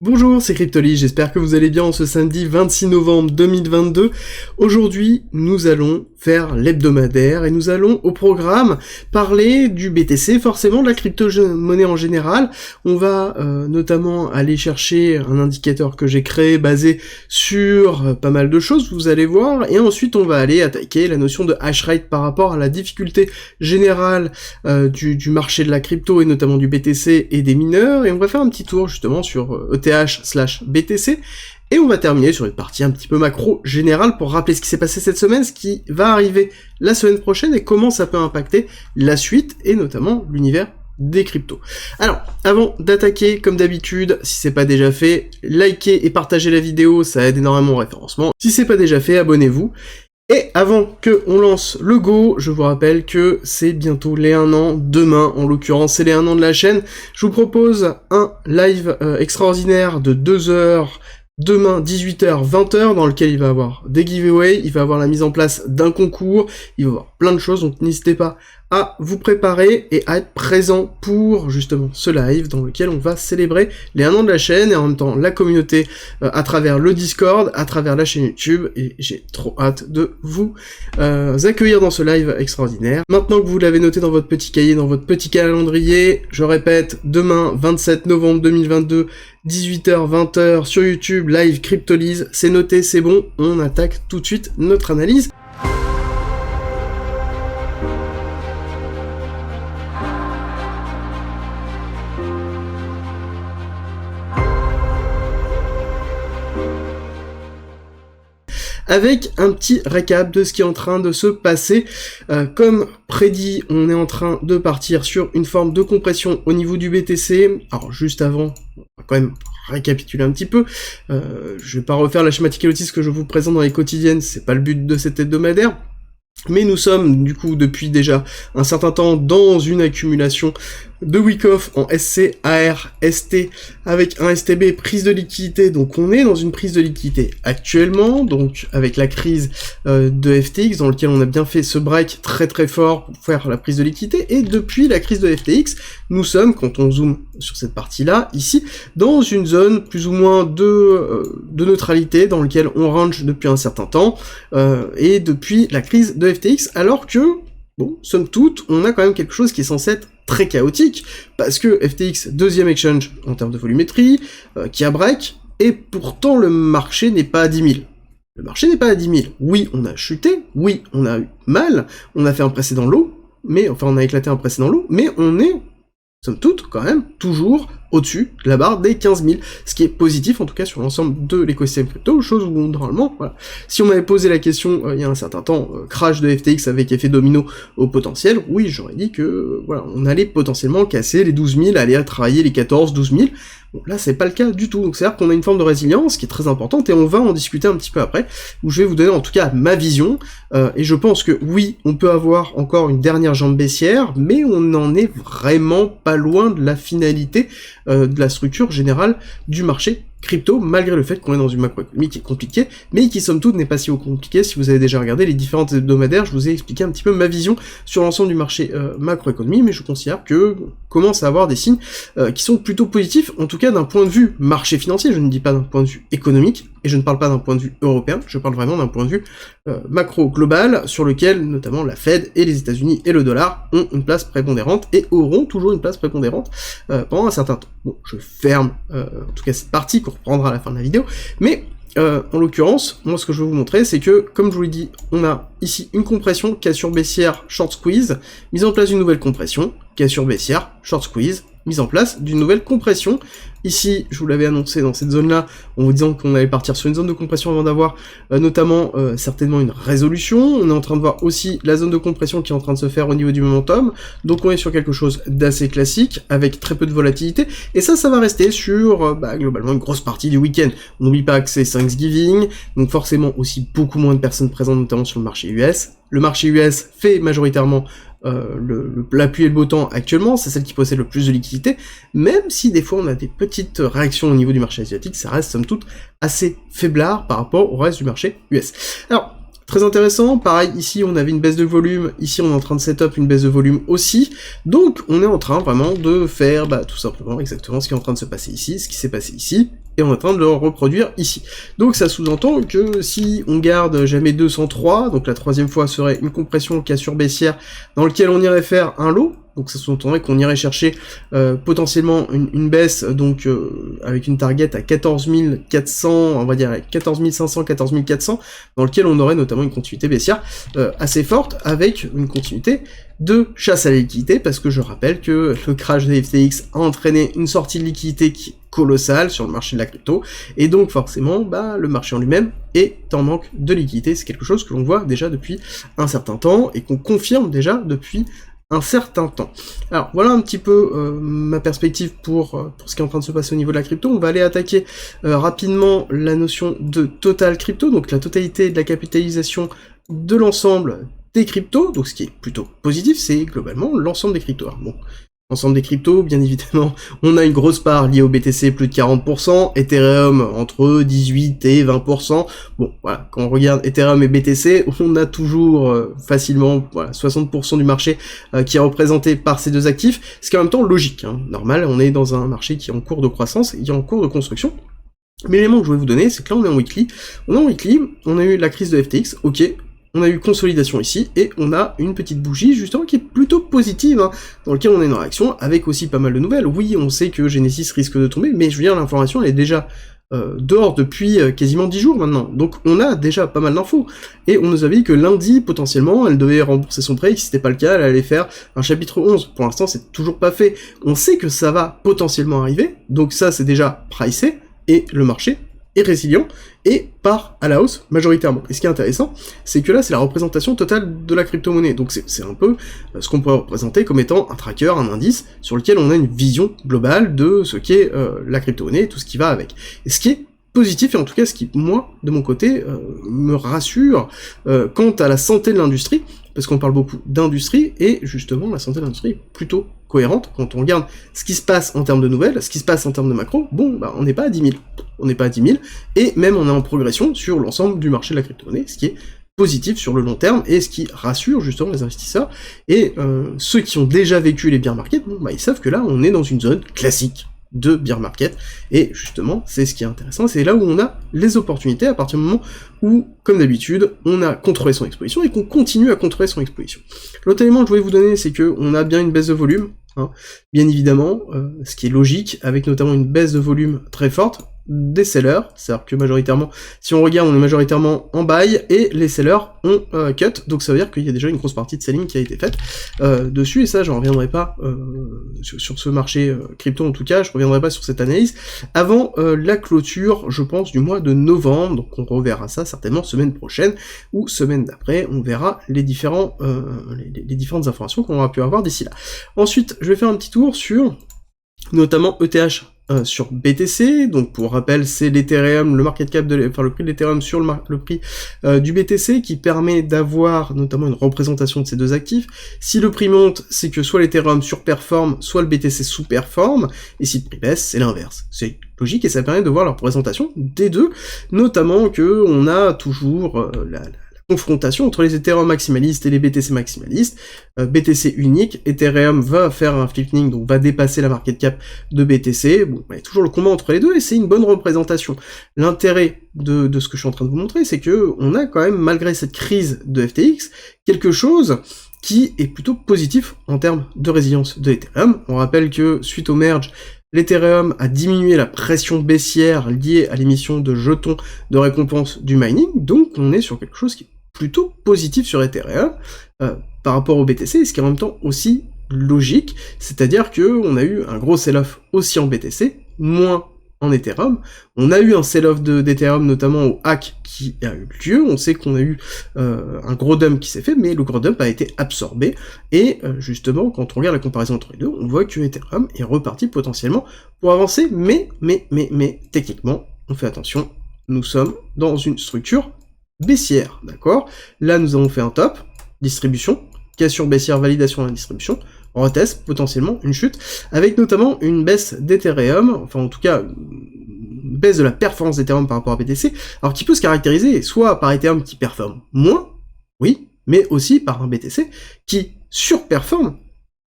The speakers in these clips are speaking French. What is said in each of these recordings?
Bonjour, c'est Cryptoly, j'espère que vous allez bien en ce samedi 26 novembre 2022. Aujourd'hui, nous allons faire l'hebdomadaire et nous allons au programme parler du BTC, forcément de la crypto-monnaie en général. On va notamment aller chercher un indicateur que j'ai créé basé sur pas mal de choses, vous allez voir, et ensuite on va aller attaquer la notion de hash rate par rapport à la difficulté générale du marché de la crypto et notamment du BTC et des mineurs, et on va faire un petit tour justement sur ETH/BTC, et on va terminer sur une partie un petit peu macro générale pour rappeler ce qui s'est passé cette semaine, ce qui va arriver la semaine prochaine et comment ça peut impacter la suite et notamment l'univers des cryptos. Alors, avant d'attaquer, comme d'habitude, si c'est pas déjà fait, likez et partagez la vidéo, ça aide énormément au référencement. Si c'est pas déjà fait, abonnez-vous. Et avant que on lance le go, je vous rappelle que c'est bientôt les 1 an, demain en l'occurrence c'est les 1 an de la chaîne. Je vous propose un live extraordinaire de 2 heures, demain 18h, 20h, dans lequel il va y avoir des giveaways, il va y avoir la mise en place d'un concours, il va y avoir plein de choses, donc n'hésitez pas à vous préparer et à être présent pour justement ce live dans lequel on va célébrer les 1 an de la chaîne et en même temps la communauté à travers le Discord, à travers la chaîne YouTube, et j'ai trop hâte de vous accueillir dans ce live extraordinaire. Maintenant que vous l'avez noté dans votre petit cahier, dans votre petit calendrier, je répète, demain 27 novembre 2022, 18h, 20h sur YouTube, live Cryptolyse, c'est noté, c'est bon, on attaque tout de suite notre analyse. Avec un petit récap de ce qui est en train de se passer. Comme prédit, on est en train de partir sur une forme de compression au niveau du BTC. Alors juste avant, on va quand même récapituler un petit peu. Je vais pas refaire la schématique Elotis que je vous présente dans les quotidiennes, c'est pas le but de cet hebdomadaire. Mais nous sommes, du coup, depuis déjà un certain temps dans une accumulation de week-off en SC, AR, ST, avec un STB prise de liquidité. Donc on est dans une prise de liquidité actuellement, donc avec la crise de FTX, dans lequel on a bien fait ce break très très fort pour faire la prise de liquidité. Et depuis la crise de FTX, nous sommes, quand on zoome sur cette partie-là, ici, dans une zone plus ou moins de neutralité, dans lequel on range depuis un certain temps, et depuis la crise de FTX, alors que, bon, somme toute, on a quand même quelque chose qui est censé être très chaotique, parce que FTX, deuxième exchange en termes de volumétrie, qui a break, et pourtant le marché n'est pas à 10 000. Le marché n'est pas à 10 000. Oui, on a chuté, oui, on a eu mal, on a fait un précédent low, mais, enfin on a éclaté un précédent low, mais on est, somme toute, quand même, toujours au-dessus de la barre des 15 000, ce qui est positif en tout cas sur l'ensemble de l'écosystème crypto, chose où normalement, voilà, si on m'avait posé la question il y a un certain temps, crash de FTX avec effet domino au potentiel, oui j'aurais dit que voilà, on allait potentiellement casser les 12 000, aller travailler les 14, 12 000, bon là c'est pas le cas du tout, donc c'est-à-dire qu'on a une forme de résilience qui est très importante et on va en discuter un petit peu après, où je vais vous donner en tout cas ma vision, et je pense que oui, on peut avoir encore une dernière jambe baissière, mais on n'en est vraiment pas loin de la finalité de la structure générale du marché crypto, malgré le fait qu'on est dans une macroéconomie qui est compliquée, mais qui somme toute n'est pas si compliquée. Si vous avez déjà regardé les différentes hebdomadaires, je vous ai expliqué un petit peu ma vision sur l'ensemble du marché macroéconomie, mais je considère que commence à avoir des signes qui sont plutôt positifs, en tout cas d'un point de vue marché financier, je ne dis pas d'un point de vue économique, et je ne parle pas d'un point de vue européen, je parle vraiment d'un point de vue macro global, sur lequel notamment la Fed et les États-Unis et le dollar ont une place prépondérante, et auront toujours une place prépondérante pendant un certain temps. Bon, je ferme en tout cas cette partie qu'on reprendra à la fin de la vidéo, mais en l'occurrence, moi ce que je vais vous montrer, c'est que, comme je vous l'ai dit, on a ici une compression, cassure baissière, short squeeze, mise en place d'une nouvelle compression, cassure baissière, short squeeze, mise en place d'une nouvelle compression. Ici, je vous l'avais annoncé dans cette zone-là, en vous disant qu'on allait partir sur une zone de compression avant d'avoir notamment certainement une résolution. On est en train de voir aussi la zone de compression qui est en train de se faire au niveau du momentum. Donc on est sur quelque chose d'assez classique, avec très peu de volatilité. Et ça va rester sur globalement une grosse partie du week-end. On n'oublie pas que c'est Thanksgiving, donc forcément aussi beaucoup moins de personnes présentes, notamment sur le marché US. Le marché US fait majoritairement la pluie et le beau temps actuellement, c'est celle qui possède le plus de liquidité, même si des fois on a des petites réactions au niveau du marché asiatique, ça reste somme toute assez faiblard par rapport au reste du marché US. Alors, très intéressant, pareil, ici on avait une baisse de volume, ici on est en train de setup une baisse de volume aussi, donc on est en train vraiment de faire tout simplement exactement ce qui est en train de se passer ici, ce qui s'est passé ici, est en train de le reproduire ici. Donc ça sous-entend que si on garde jamais 203, donc la troisième fois serait une compression cassure baissière dans lequel on irait faire un lot, donc ça sous-entendrait qu'on irait chercher potentiellement une baisse, donc avec une target à 14 400, on va dire 14 500, 14 400, dans lequel on aurait notamment une continuité baissière assez forte, avec une continuité de chasse à la liquidité, parce que je rappelle que le crash de FTX a entraîné une sortie de liquidité qui est colossale sur le marché de la crypto, et donc forcément, le marché en lui-même est en manque de liquidité. C'est quelque chose que l'on voit déjà depuis un certain temps, et qu'on confirme déjà depuis un certain temps. Alors voilà un petit peu ma perspective pour ce qui est en train de se passer au niveau de la crypto. On va aller attaquer rapidement la notion de total crypto, donc la totalité de la capitalisation de l'ensemble des cryptos, donc ce qui est plutôt positif, c'est globalement l'ensemble des cryptos. Alors, bon, l'ensemble des cryptos, bien évidemment, on a une grosse part liée au BTC, plus de 40%, Ethereum entre 18 et 20%. Bon, voilà, quand on regarde Ethereum et BTC, on a toujours facilement 60% du marché qui est représenté par ces deux actifs, ce qui est en même temps logique, hein. Normal, on est dans un marché qui est en cours de croissance et qui est en cours de construction. Mais l'élément que je voulais vous donner, c'est que là on est en weekly. On a eu la crise de FTX, ok, on a eu consolidation ici, et on a une petite bougie, justement, qui est plutôt positive, hein, dans lequel on a une réaction, avec aussi pas mal de nouvelles. Oui, on sait que Genesis risque de tomber, mais je veux dire, l'information, elle est déjà dehors depuis quasiment 10 jours maintenant. Donc on a déjà pas mal d'infos. Et on nous avait dit que lundi, potentiellement, elle devait rembourser son prêt, et que si c'était pas le cas, elle allait faire un chapitre 11. Pour l'instant, c'est toujours pas fait. On sait que ça va potentiellement arriver, donc ça, c'est déjà pricé, et le marché est résilient, et part à la hausse majoritairement. Et ce qui est intéressant, c'est que là, c'est la représentation totale de la crypto-monnaie. Donc c'est un peu ce qu'on pourrait représenter comme étant un tracker, un indice, sur lequel on a une vision globale de ce qu'est la crypto-monnaie et tout ce qui va avec. Et ce qui est positif, et en tout cas ce qui, moi, de mon côté, me rassure quant à la santé de l'industrie, parce qu'on parle beaucoup d'industrie, et justement, la santé de l'industrie est plutôt cohérente. Quand on regarde ce qui se passe en termes de nouvelles, ce qui se passe en termes de macro, bon, on n'est pas à 10 000. On n'est pas à 10 000, et même on est en progression sur l'ensemble du marché de la crypto-monnaie, ce qui est positif sur le long terme, et ce qui rassure justement les investisseurs, et ceux qui ont déjà vécu les bear markets, bon, ils savent que là, on est dans une zone classique de bear market, et justement, c'est ce qui est intéressant, c'est là où on a les opportunités, à partir du moment où, comme d'habitude, on a contrôlé son exposition, et qu'on continue à contrôler son exposition. L'autre élément que je voulais vous donner, c'est que on a bien une baisse de volume, hein, bien évidemment, ce qui est logique, avec notamment une baisse de volume très forte, des sellers, c'est-à-dire que majoritairement, si on regarde, on est majoritairement en buy, et les sellers ont cut, donc ça veut dire qu'il y a déjà une grosse partie de selling qui a été faite dessus, et ça, j'en reviendrai pas sur ce marché crypto, en tout cas, je reviendrai pas sur cette analyse, avant la clôture, je pense, du mois de novembre, donc on reverra ça certainement semaine prochaine, ou semaine d'après, on verra les différentes informations qu'on aura pu avoir d'ici là. Ensuite, je vais faire un petit tour sur, notamment ETH, sur BTC, donc pour rappel, c'est l'Ethereum, le market cap le prix de l'Ethereum sur le prix du BTC, qui permet d'avoir notamment une représentation de ces deux actifs. Si le prix monte, c'est que soit l'Ethereum surperforme, soit le BTC sous-performe, et si le prix baisse, c'est l'inverse. C'est logique, et ça permet de voir la représentation des deux, notamment que on a toujours la confrontation entre les Ethereum maximalistes et les BTC maximalistes, BTC unique, Ethereum va faire un flipping, donc va dépasser la market cap de BTC, bon, il y a toujours le combat entre les deux, et c'est une bonne représentation. L'intérêt de ce que je suis en train de vous montrer, c'est que on a quand même, malgré cette crise de FTX, quelque chose qui est plutôt positif en termes de résilience de Ethereum. On rappelle que, suite au merge, l'Ethereum a diminué la pression baissière liée à l'émission de jetons de récompense du mining, donc on est sur quelque chose qui est plutôt positif sur Ethereum par rapport au BTC, ce qui est en même temps aussi logique, c'est-à-dire que on a eu un gros sell-off aussi en BTC, moins en Ethereum. On a eu un sell-off d'Ethereum, notamment au hack qui a eu lieu, on sait qu'on a eu un gros dump qui s'est fait, mais le gros dump a été absorbé, et justement, quand on regarde la comparaison entre les deux, on voit que Ethereum est reparti potentiellement pour avancer, mais techniquement, on fait attention, nous sommes dans une structure baissière, d'accord? Là, nous avons fait un top, distribution, cassure baissière, validation de la distribution, on reteste potentiellement une chute, avec notamment une baisse d'Ethereum, enfin en tout cas, une baisse de la performance d'Ethereum par rapport à BTC, alors qui peut se caractériser soit par Ethereum qui performe moins, oui, mais aussi par un BTC qui surperforme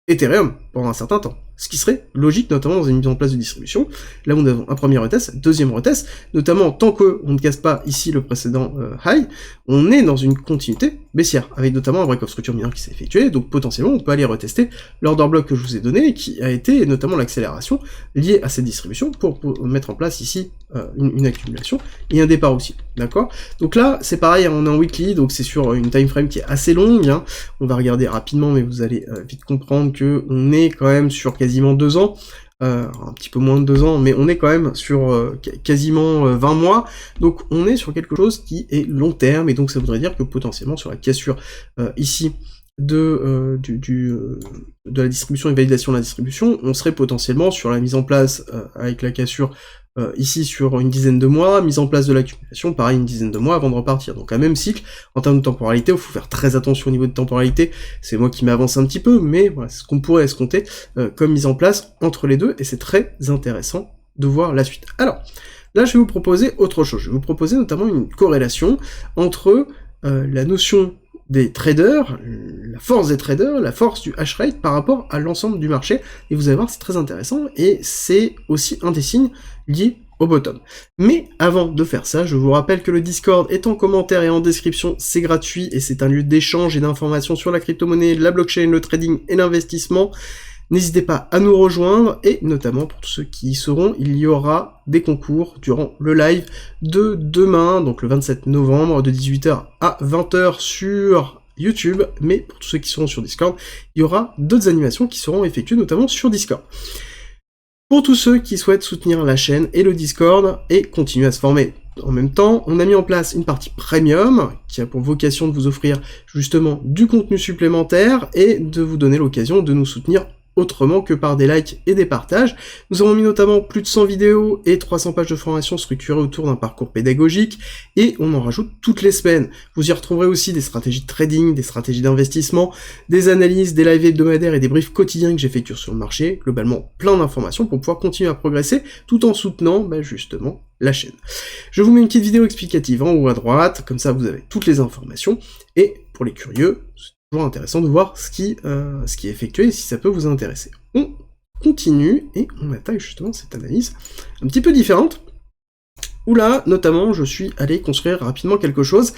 Ethereum pendant un certain temps. ce qui serait logique, notamment dans une mise en place de distribution. Là, nous avons un premier retest, deuxième retest, notamment tant qu'on ne casse pas ici le précédent high, on est dans une continuité baissière, avec notamment un break of structure mineure qui s'est effectué, donc potentiellement on peut aller retester l'order block que je vous ai donné, qui a été notamment l'accélération liée à cette distribution pour mettre en place ici une accumulation et un départ aussi, d'accord? Donc là, c'est pareil, on est en weekly, donc c'est sur une time frame qui est assez longue, hein. On va regarder rapidement, mais vous allez vite comprendre que on est quand même sur quasiment 2 ans, un petit peu moins de 2 ans, mais on est quand même sur quasiment 20 mois, donc on est sur quelque chose qui est long terme, et donc ça voudrait dire que potentiellement sur la cassure ici de la distribution et validation de la distribution, on serait potentiellement sur la mise en place avec la cassure ici sur une dizaine de mois, mise en place de l'accumulation, pareil une dizaine de mois avant de repartir. Donc un même cycle, en termes de temporalité, il faut faire très attention au niveau de temporalité, c'est moi qui m'avance un petit peu, mais voilà, c'est ce qu'on pourrait escompter comme mise en place entre les deux, et c'est très intéressant de voir la suite. Alors, là je vais vous proposer autre chose, je vais vous proposer notamment une corrélation entre la notion des traders, la force des traders, la force du hash rate par rapport à l'ensemble du marché, et vous allez voir c'est très intéressant, et c'est aussi un des signes liés au bottom. Mais avant de faire ça, je vous rappelle que le Discord est en commentaire et en description, c'est gratuit, et c'est un lieu d'échange et d'information sur la crypto-monnaie, la blockchain, le trading et l'investissement. N'hésitez pas à nous rejoindre, et notamment pour tous ceux qui y seront, il y aura des concours durant le live de demain, donc le 27 novembre, de 18h à 20h sur YouTube, mais pour tous ceux qui seront sur Discord, il y aura d'autres animations qui seront effectuées, notamment sur Discord. Pour tous ceux qui souhaitent soutenir la chaîne et le Discord, et continuer à se former en même temps, on a mis en place une partie premium, qui a pour vocation de vous offrir justement du contenu supplémentaire, et de vous donner l'occasion de nous soutenir autrement que par des likes et des partages. Nous avons mis notamment plus de 100 vidéos et 300 pages de formation structurées autour d'un parcours pédagogique, et on en rajoute toutes les semaines. Vous y retrouverez aussi des stratégies de trading, des stratégies d'investissement, des analyses, des lives hebdomadaires et des briefs quotidiens que j'effectue sur le marché, globalement plein d'informations pour pouvoir continuer à progresser tout en soutenant justement la chaîne. Je vous mets une petite vidéo explicative en haut à droite, comme ça vous avez toutes les informations, et pour les curieux, toujours intéressant de voir ce qui est effectué et si ça peut vous intéresser. On continue et on attaque justement cette analyse un petit peu différente, où là, notamment, je suis allé construire rapidement quelque chose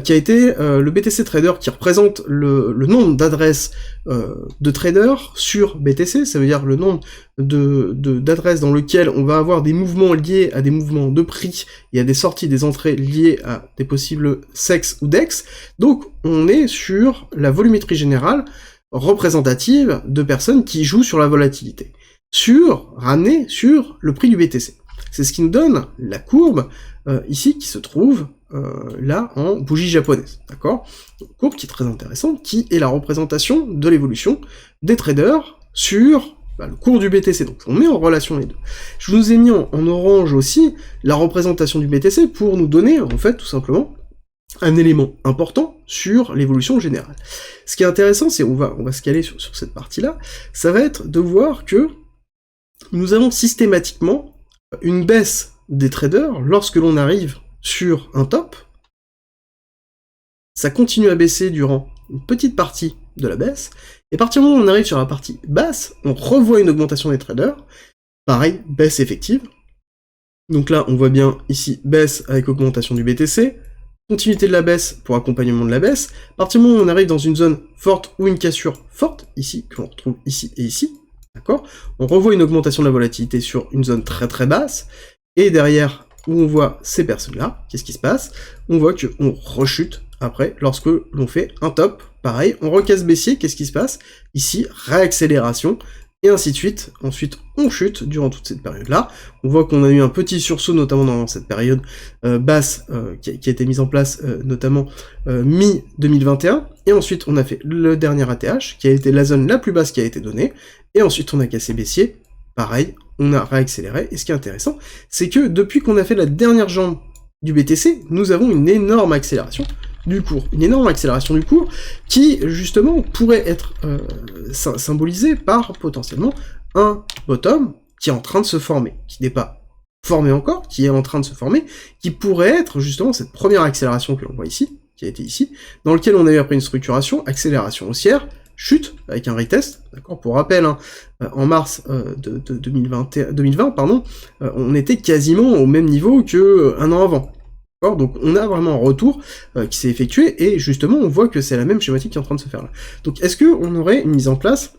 qui a été le BTC Trader, qui représente le nombre d'adresses de traders sur BTC, ça veut dire le nombre d'adresses dans lequel on va avoir des mouvements liés à des mouvements de prix et à des sorties, des entrées liées à des possibles SEX ou DEX. Donc on est sur la volumétrie générale représentative de personnes qui jouent sur la volatilité, ramenée sur le prix du BTC. C'est ce qui nous donne la courbe ici qui se trouve là en bougie japonaise, d'accord? Une courbe qui est très intéressante, qui est la représentation de l'évolution des traders sur le cours du BTC, donc on met en relation les deux. Je vous ai mis en orange aussi la représentation du BTC pour nous donner en fait tout simplement un élément important sur l'évolution générale. Ce qui est intéressant, c'est on va se caler sur cette partie-là, ça va être de voir que nous avons systématiquement une baisse des traders lorsque l'on arrive sur un top, ça continue à baisser durant une petite partie de la baisse, et à partir du moment où on arrive sur la partie basse, on revoit une augmentation des traders, pareil, baisse effective, donc là on voit bien ici baisse avec augmentation du BTC, continuité de la baisse pour accompagnement de la baisse, à partir du moment où on arrive dans une zone forte ou une cassure forte, ici, que l'on retrouve ici et ici, d'accord? On revoit une augmentation de la volatilité sur une zone très très basse, et derrière, où on voit ces personnes-là, qu'est-ce qui se passe? On voit qu'on rechute après, lorsque l'on fait un top, pareil, on recasse baissier, qu'est-ce qui se passe? Ici, réaccélération, et ainsi de suite. Ensuite, on chute durant toute cette période-là. On voit qu'on a eu un petit sursaut, notamment dans cette période basse, qui a été mise en place, notamment mi-2021, et ensuite on a fait le dernier ATH, qui a été la zone la plus basse qui a été donnée, et ensuite on a cassé baissier, pareil, on a réaccéléré, et ce qui est intéressant, c'est que depuis qu'on a fait la dernière jambe du BTC, nous avons une énorme accélération du cours. Une énorme accélération du cours qui, justement, pourrait être symbolisée par, potentiellement, un bottom qui est en train de se former, qui n'est pas formé encore, qui est en train de se former, qui pourrait être, justement, cette première accélération que l'on voit ici, qui a été ici, dans lequel on a eu après une structuration, accélération haussière, chute avec un retest, d'accord, pour rappel, hein, en mars de 2020, pardon, on était quasiment au même niveau que un an avant. D'accord, donc on a vraiment un retour qui s'est effectué, et justement on voit que c'est la même schématique qui est en train de se faire là. Donc est-ce qu'on aurait une mise en place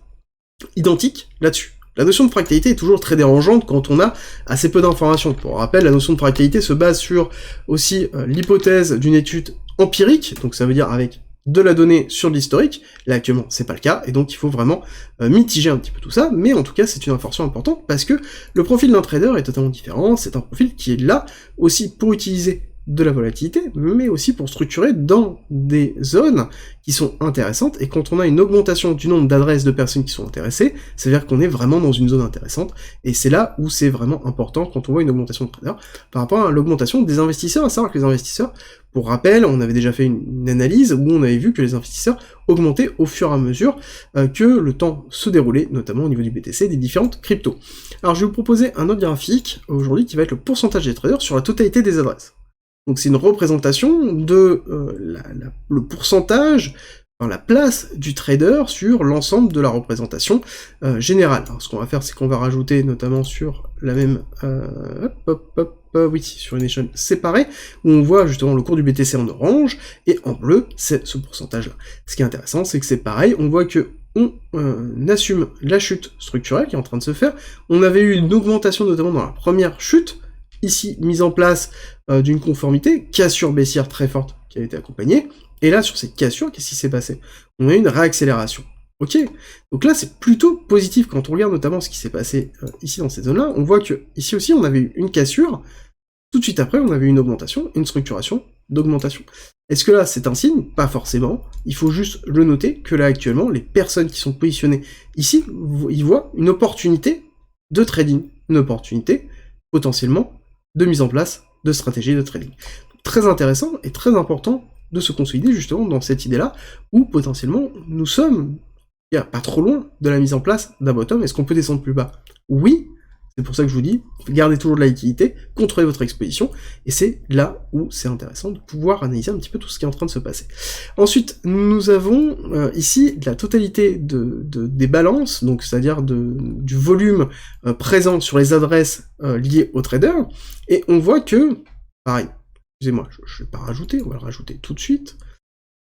identique là-dessus? La notion de fractalité est toujours très dérangeante quand on a assez peu d'informations. Pour rappel, la notion de fractalité se base sur aussi l'hypothèse d'une étude empirique, donc ça veut dire avec de la donnée sur l'historique. Là actuellement c'est pas le cas, et donc il faut vraiment mitiger un petit peu tout ça, mais en tout cas c'est une information importante parce que le profil d'un trader est totalement différent. C'est un profil qui est là aussi pour utiliser de la volatilité, mais aussi pour structurer dans des zones qui sont intéressantes, et quand on a une augmentation du nombre d'adresses de personnes qui sont intéressées, c'est-à-dire qu'on est vraiment dans une zone intéressante, et c'est là où c'est vraiment important quand on voit une augmentation de traders par rapport à l'augmentation des investisseurs, à savoir que les investisseurs, pour rappel, on avait déjà fait une analyse où on avait vu que les investisseurs augmentaient au fur et à mesure que le temps se déroulait, notamment au niveau du BTC, des différentes cryptos. Alors je vais vous proposer un autre graphique aujourd'hui qui va être le pourcentage des traders sur la totalité des adresses. Donc c'est une représentation de le pourcentage, enfin, la place du trader sur l'ensemble de la représentation générale. Alors ce qu'on va faire, c'est qu'on va rajouter notamment sur la même... oui, sur une échelle séparée, où on voit justement le cours du BTC en orange, et en bleu, c'est ce pourcentage-là. Ce qui est intéressant, c'est que c'est pareil, on voit que on assume la chute structurelle qui est en train de se faire. On avait eu une augmentation notamment dans la première chute, ici mise en place d'une conformité, cassure baissière très forte qui a été accompagnée, et là sur cette cassure, qu'est-ce qui s'est passé? On a eu une réaccélération. Ok, donc là c'est plutôt positif quand on regarde notamment ce qui s'est passé ici dans cette zone-là. On voit que ici aussi on avait eu une cassure, tout de suite après on avait eu une augmentation, une structuration d'augmentation. Est-ce que là c'est un signe? Pas forcément, il faut juste le noter que là actuellement les personnes qui sont positionnées ici, ils voient une opportunité de trading, une opportunité potentiellement de mise en place de stratégies de trading. Donc, très intéressant et très important de se consolider justement dans cette idée-là, où potentiellement nous sommes pas trop loin de la mise en place d'un bottom. Est-ce qu'on peut descendre plus bas? Oui, c'est pour ça que je vous dis, gardez toujours de la liquidité, contrôlez votre exposition, et c'est là où c'est intéressant de pouvoir analyser un petit peu tout ce qui est en train de se passer. Ensuite, nous avons ici la totalité des balances, donc c'est-à-dire du volume présent sur les adresses liées aux traders, et on voit que, pareil, excusez-moi, je ne vais pas rajouter, on va le rajouter tout de suite,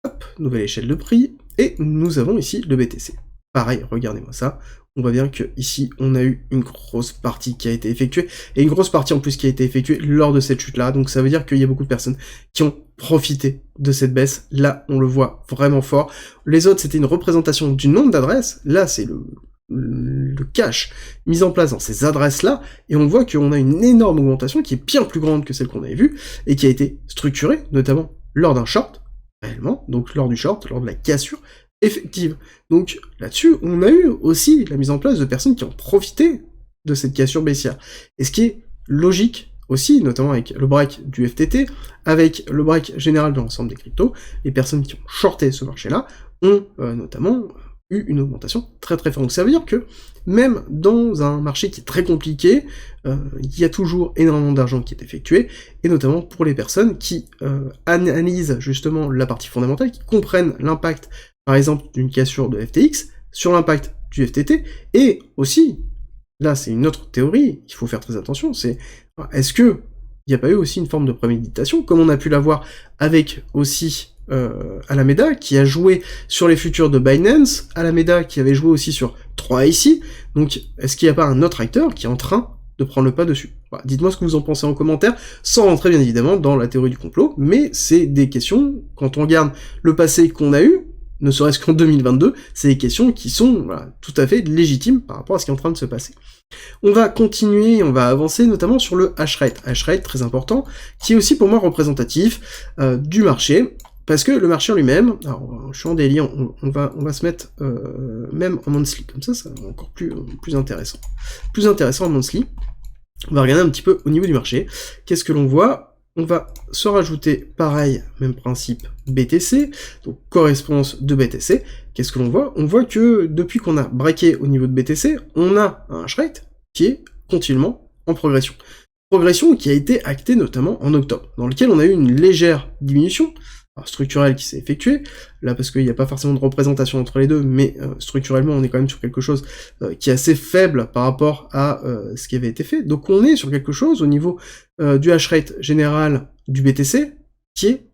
hop, nouvelle échelle de prix, et nous avons ici le BTC. Pareil, regardez-moi ça, on voit bien que ici on a eu une grosse partie qui a été effectuée, et une grosse partie en plus qui a été effectuée lors de cette chute-là, donc ça veut dire qu'il y a beaucoup de personnes qui ont profité de cette baisse. Là, on le voit vraiment fort. Les autres, c'était une représentation du nombre d'adresses, là c'est le cash mis en place dans ces adresses-là, et on voit qu'on a une énorme augmentation qui est bien plus grande que celle qu'on avait vue, et qui a été structurée, notamment lors d'un short, réellement, donc lors du short, lors de la cassure effective. Donc là-dessus, on a eu aussi la mise en place de personnes qui ont profité de cette cassure baissière. Et ce qui est logique aussi, notamment avec le break du FTT, avec le break général de l'ensemble des cryptos, les personnes qui ont shorté ce marché-là ont notamment eu une augmentation très très forte. Donc ça veut dire que même dans un marché qui est très compliqué, il y a toujours énormément d'argent qui est effectué, et notamment pour les personnes qui analysent justement la partie fondamentale, qui comprennent l'impact par exemple d'une cassure de FTX sur l'impact du FTT, et aussi, là c'est une autre théorie, il faut faire très attention, c'est est-ce que il n'y a pas eu aussi une forme de préméditation, comme on a pu l'avoir avec aussi Alameda, qui a joué sur les futurs de Binance, Alameda qui avait joué aussi sur 3IC, donc est-ce qu'il n'y a pas un autre acteur qui est en train de prendre le pas dessus? Voilà, dites-moi ce que vous en pensez en commentaire, sans rentrer bien évidemment dans la théorie du complot, mais c'est des questions, quand on regarde le passé qu'on a eu, ne serait-ce qu'en 2022, c'est des questions qui sont tout à fait légitimes par rapport à ce qui est en train de se passer. On va continuer, on va avancer notamment sur le hash rate. Hash rate, très important, qui est aussi pour moi représentatif du marché, parce que le marché en lui-même, alors je suis en daily, on va se mettre même en monthly, comme ça va encore plus intéressant. Plus intéressant en monthly. On va regarder un petit peu au niveau du marché. Qu'est-ce que l'on voit? On va se rajouter, pareil, même principe, BTC, donc correspondance de BTC. Qu'est-ce que l'on voit? On voit que depuis qu'on a breaké au niveau de BTC, on a un hash rate qui est continuellement en progression. Progression qui a été actée notamment en octobre, dans lequel on a eu une légère diminution, structurel qui s'est effectué, là parce qu'il n'y a pas forcément de représentation entre les deux, mais structurellement on est quand même sur quelque chose qui est assez faible par rapport à ce qui avait été fait. Donc on est sur quelque chose au niveau du hash rate général du BTC qui est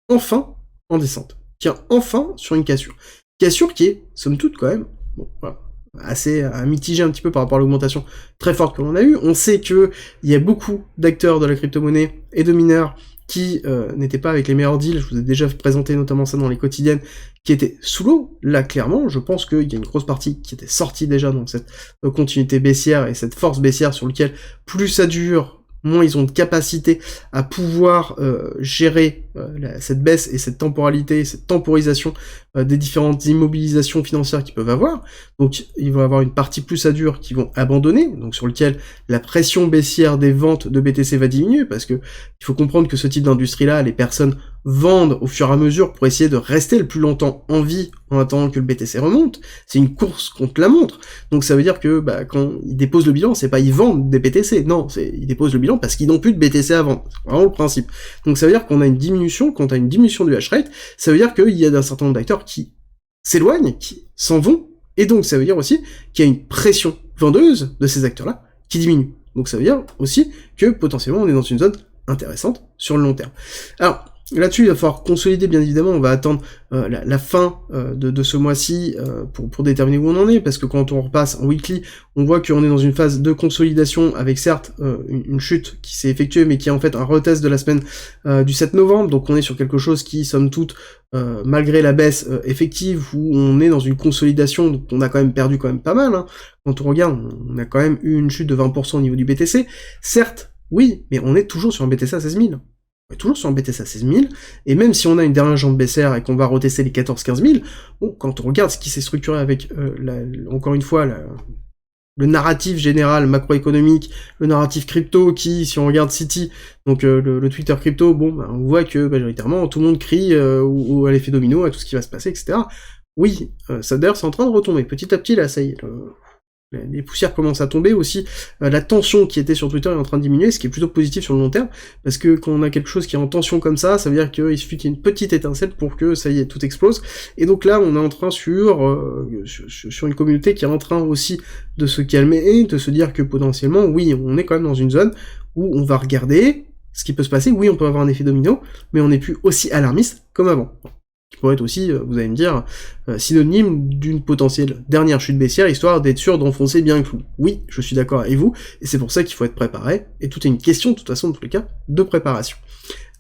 enfin en descente, qui est enfin sur une cassure. Cassure qui est, somme toute, quand même, bon, voilà, assez mitigé un petit peu par rapport à l'augmentation très forte que l'on a eue. On sait qu'il y a beaucoup d'acteurs de la crypto-monnaie et de mineurs qui n'étaient pas avec les meilleurs deals, je vous ai déjà présenté notamment ça dans les quotidiennes, qui étaient sous l'eau. Là, clairement, je pense qu'il y a une grosse partie qui était sortie déjà dans cette continuité baissière et cette force baissière sur laquelle plus ça dure, moins ils ont de capacité à pouvoir gérer cette baisse et cette temporalité, cette temporisation des différentes immobilisations financières qu'ils peuvent avoir. Donc ils vont avoir une partie plus à dur qui vont abandonner, donc sur lequel la pression baissière des ventes de BTC va diminuer, parce que il faut comprendre que ce type d'industrie-là, les personnes vendent au fur et à mesure pour essayer de rester le plus longtemps en vie en attendant que le BTC remonte. C'est une course contre la montre. Donc ça veut dire que quand ils déposent le bilan, c'est pas ils vendent des BTC, non, c'est ils déposent le bilan parce qu'ils n'ont plus de BTC à vendre. C'est vraiment le principe. Donc ça veut dire qu'on a une diminution, quand on a une diminution du hash rate, ça veut dire qu'il y a un certain nombre d'acteurs qui s'éloignent, qui s'en vont, et donc ça veut dire aussi qu'il y a une pression vendeuse de ces acteurs-là qui diminue. Donc ça veut dire aussi que potentiellement on est dans une zone intéressante sur le long terme. Alors, là-dessus, il va falloir consolider, bien évidemment, on va attendre la fin de ce mois-ci pour déterminer où on en est, parce que quand on repasse en weekly, on voit qu'on est dans une phase de consolidation, avec certes une chute qui s'est effectuée, mais qui est en fait un retest de la semaine du 7 novembre, donc on est sur quelque chose qui, somme toute, malgré la baisse effective, où on est dans une consolidation, donc on a quand même perdu quand même pas mal, hein. Quand on regarde, on a quand même eu une chute de 20% au niveau du BTC, certes, oui, mais on est toujours sur un BTC à 16 000. On est toujours sur un BTC à 16 000, et même si on a une dernière jambe baissière et qu'on va retester les 14-15 000, bon, quand on regarde ce qui s'est structuré avec, encore une fois, le narratif général macroéconomique, le narratif crypto qui, si on regarde City, donc le Twitter crypto, bon, on voit que majoritairement tout le monde crie à l'effet domino, à tout ce qui va se passer, etc. Oui, ça d'ailleurs c'est en train de retomber, petit à petit là, ça y est, les poussières commencent à tomber aussi, la tension qui était sur Twitter est en train de diminuer, ce qui est plutôt positif sur le long terme, parce que quand on a quelque chose qui est en tension comme ça veut dire qu'il suffit qu'il y ait une petite étincelle pour que ça y est, tout explose, et donc là on est en train sur une communauté qui est en train aussi de se calmer et de se dire que potentiellement, oui, on est quand même dans une zone où on va regarder ce qui peut se passer, oui, on peut avoir un effet domino, mais on n'est plus aussi alarmiste comme avant. Qui pourrait être aussi, vous allez me dire, synonyme d'une potentielle dernière chute baissière, histoire d'être sûr d'enfoncer bien le clou. Oui, je suis d'accord avec vous, et c'est pour ça qu'il faut être préparé, et tout est une question, de toute façon, dans tous les cas, de préparation.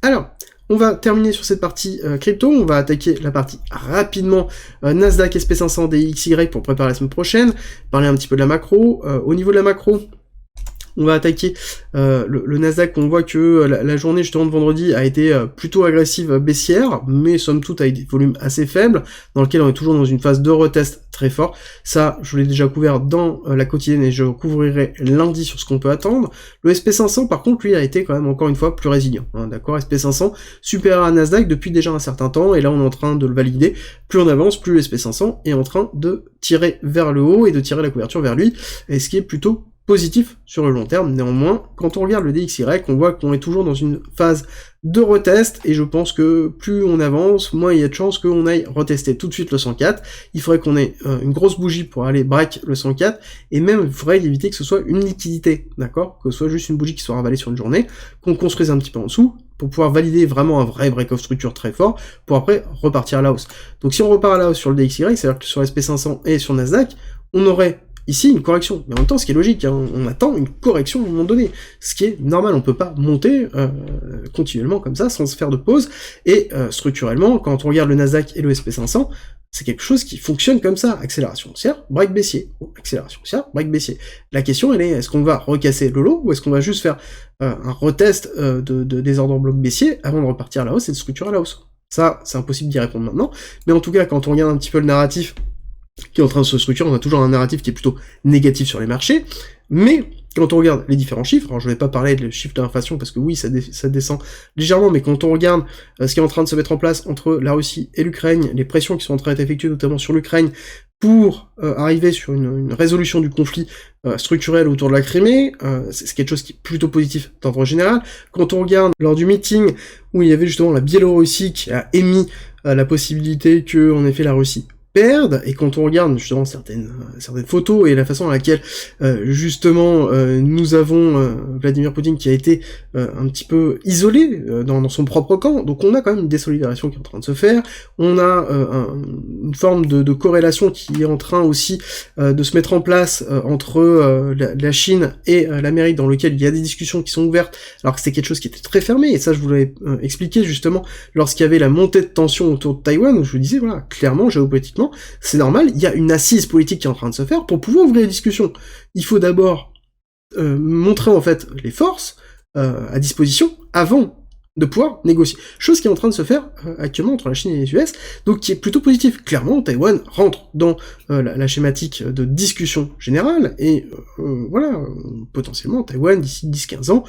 Alors, on va terminer sur cette partie crypto, on va attaquer la partie rapidement Nasdaq, SP500, DXY pour préparer la semaine prochaine, parler un petit peu de la macro. Au niveau de la macro, on va attaquer le Nasdaq. On voit que la journée justement de vendredi a été plutôt agressive baissière, mais somme toute avec des volumes assez faibles, dans lequel on est toujours dans une phase de retest très fort. Ça, je l'ai déjà couvert dans la quotidienne et je couvrirai lundi sur ce qu'on peut attendre. Le SP500 par contre, lui, a été quand même encore une fois plus résilient, hein, d'accord. SP500 supérieur à Nasdaq depuis déjà un certain temps, et là on est en train de le valider. Plus on avance, plus le SP500 est en train de tirer vers le haut et de tirer la couverture vers lui, et ce qui est plutôt positif sur le long terme. Néanmoins, quand on regarde le DXY, on voit qu'on est toujours dans une phase de retest, et je pense que plus on avance, moins il y a de chances qu'on aille retester tout de suite le 104. Il faudrait qu'on ait une grosse bougie pour aller break le 104, et même il faudrait éviter que ce soit une liquidité, d'accord, que ce soit juste une bougie qui soit ravalée sur une journée, qu'on construise un petit peu en dessous, pour pouvoir valider vraiment un vrai break-off structure très fort, pour après repartir à la hausse. Donc si on repart à la hausse sur le DXY, c'est-à-dire que sur SP500 et sur Nasdaq, on aurait ici une correction, mais en même temps ce qui est logique, hein, on attend une correction à un moment donné, ce qui est normal, on peut pas monter continuellement comme ça sans se faire de pause, et structurellement, quand on regarde le Nasdaq et le SP500, c'est quelque chose qui fonctionne comme ça, accélération haussière, break baissier, accélération haussière, break baissier. La question elle est, est-ce qu'on va recasser le lot, ou est-ce qu'on va juste faire un retest des ordres blocs baissiers avant de repartir à la hausse et de structurer à la hausse? Ça, c'est impossible d'y répondre maintenant, mais en tout cas, quand on regarde un petit peu le narratif qui est en train de se structurer, on a toujours un narratif qui est plutôt négatif sur les marchés, mais quand on regarde les différents chiffres, alors je vais pas parler de chiffre de l'inflation parce que oui, ça descend légèrement, mais quand on regarde ce qui est en train de se mettre en place entre la Russie et l'Ukraine, les pressions qui sont en train d'être effectuées notamment sur l'Ukraine pour arriver sur une résolution du conflit structurelle autour de la Crimée, c'est quelque chose qui est plutôt positif d'ordre général. Quand on regarde lors du meeting où il y avait justement la Biélorussie qui a émis la possibilité que, en effet, la Russie perdre, et quand on regarde justement certaines photos et la façon à laquelle justement nous avons Vladimir Poutine qui a été un petit peu isolé dans son propre camp, donc on a quand même une désolidarisation qui est en train de se faire, on a une forme de corrélation qui est en train aussi de se mettre en place entre la Chine et l'Amérique, dans lequel il y a des discussions qui sont ouvertes, alors que c'était quelque chose qui était très fermé, et ça je vous l'avais expliqué justement lorsqu'il y avait la montée de tension autour de Taïwan, où je vous disais, voilà, clairement, géopolitiquement, c'est normal, il y a une assise politique qui est en train de se faire pour pouvoir ouvrir les discussions. Il faut d'abord montrer en fait les forces à disposition avant de pouvoir négocier. Chose qui est en train de se faire actuellement entre la Chine et les US, donc qui est plutôt positif. Clairement, Taïwan rentre dans la schématique de discussion générale, et voilà, potentiellement, Taïwan, d'ici 10-15 ans,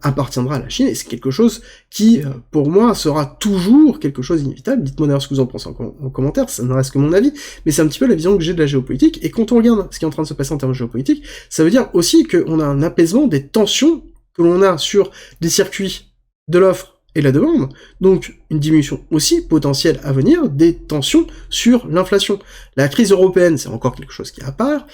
appartiendra à la Chine, et c'est quelque chose qui, pour moi, sera toujours quelque chose d'inévitable. Dites-moi d'ailleurs ce que vous en pensez en commentaire, ça ne reste que mon avis, mais c'est un petit peu la vision que j'ai de la géopolitique, et quand on regarde ce qui est en train de se passer en termes de géopolitique, ça veut dire aussi qu'on a un apaisement des tensions que l'on a sur des circuits de l'offre et la demande, donc une diminution aussi potentielle à venir des tensions sur l'inflation. La crise européenne, c'est encore quelque chose qui est à part,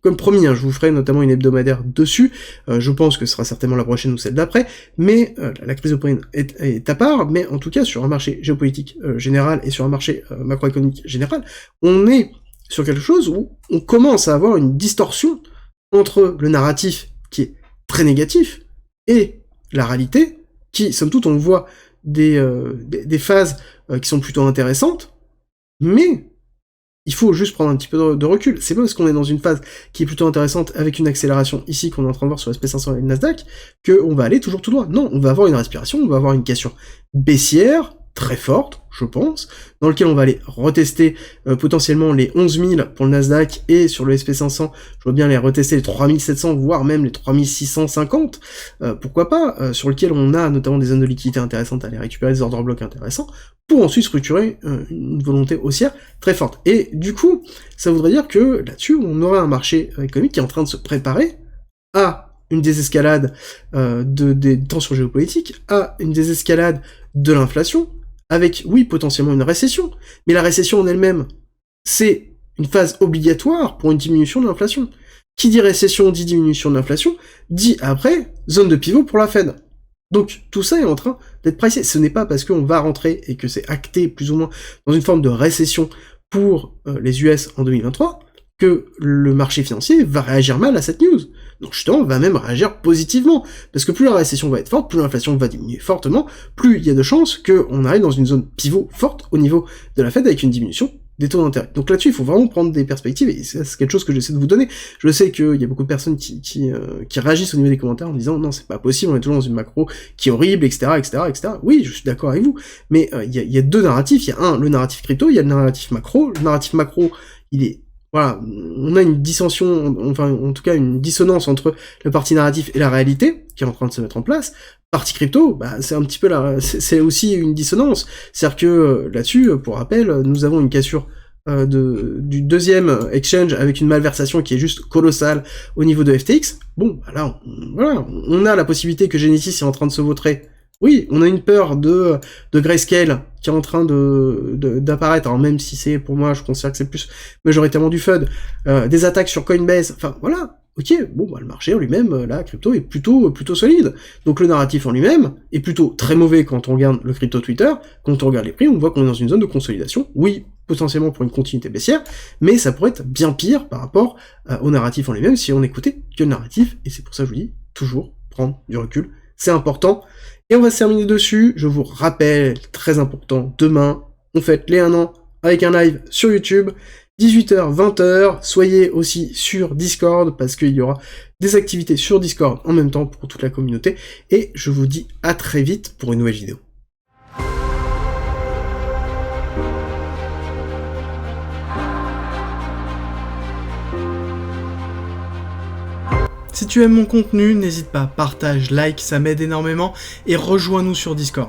comme promis, je vous ferai notamment une hebdomadaire dessus, je pense que ce sera certainement la prochaine ou celle d'après, mais la crise européenne est à part, mais en tout cas sur un marché géopolitique général et sur un marché macroéconomique général, on est sur quelque chose où on commence à avoir une distorsion entre le narratif qui est très négatif et la réalité, qui, somme toute, on voit des phases qui sont plutôt intéressantes, mais il faut juste prendre un petit peu de recul. C'est pas parce qu'on est dans une phase qui est plutôt intéressante, avec une accélération ici qu'on est en train de voir sur le SP500 et le Nasdaq, qu'on va aller toujours tout droit. Non, on va avoir une respiration, on va avoir une cassure baissière, très forte, je pense, dans lequel on va aller retester potentiellement les 11 000 pour le Nasdaq, et sur le SP500, je vois bien les retester les 3700, voire même les 3650, pourquoi pas, sur lequel on a notamment des zones de liquidité intéressantes à aller récupérer, des ordres blocs intéressants, pour ensuite structurer une volonté haussière très forte. Et du coup, ça voudrait dire que là-dessus, on aura un marché économique qui est en train de se préparer à une désescalade des tensions géopolitiques, à une désescalade de l'inflation, avec, oui, potentiellement une récession, mais la récession en elle-même, c'est une phase obligatoire pour une diminution de l'inflation. Qui dit récession dit diminution de l'inflation, dit après, zone de pivot pour la Fed. Donc, tout ça est en train d'être pricé. Ce n'est pas parce qu'on va rentrer, et que c'est acté, plus ou moins, dans une forme de récession pour les US en 2023, que le marché financier va réagir mal à cette news. Donc justement, va même réagir positivement, parce que plus la récession va être forte, plus l'inflation va diminuer fortement, plus il y a de chances qu'on arrive dans une zone pivot forte au niveau de la Fed, avec une diminution des taux d'intérêt. Donc là-dessus, il faut vraiment prendre des perspectives, et c'est quelque chose que j'essaie de vous donner. Je sais qu'il y a beaucoup de personnes qui réagissent au niveau des commentaires en disant « Non, c'est pas possible, on est toujours dans une macro qui est horrible, etc., etc., etc. » Oui, je suis d'accord avec vous, mais il y a deux narratifs. Il y a le narratif crypto, il y a le narratif macro. Le narratif macro, il est... Voilà, on a une dissension, enfin en tout cas une dissonance entre le parti narratif et la réalité, qui est en train de se mettre en place. Parti crypto, c'est un petit peu c'est aussi une dissonance. C'est-à-dire que là-dessus, pour rappel, nous avons une cassure du deuxième exchange avec une malversation qui est juste colossale au niveau de FTX. Bon, voilà, on a la possibilité que Genesis est en train de se vautrer. Oui, on a une peur de Grayscale qui est en train d'apparaître, alors même si c'est, pour moi, je considère que c'est plus majoritairement du FUD, des attaques sur Coinbase, enfin voilà, ok, bon, le marché en lui-même, la crypto est plutôt solide. Donc le narratif en lui-même est plutôt très mauvais quand on regarde le crypto Twitter. Quand on regarde les prix, on voit qu'on est dans une zone de consolidation, oui, potentiellement pour une continuité baissière, mais ça pourrait être bien pire par rapport au narratif en lui-même si on écoutait que le narratif, et c'est pour ça que je vous dis, toujours prendre du recul, c'est important. Et on va se terminer dessus, je vous rappelle, très important, demain, on fête les 1 an avec un live sur YouTube, 18h, 20h, soyez aussi sur Discord, parce qu'il y aura des activités sur Discord en même temps pour toute la communauté, et je vous dis à très vite pour une nouvelle vidéo. Si tu aimes mon contenu, n'hésite pas, partage, like, ça m'aide énormément, et rejoins-nous sur Discord.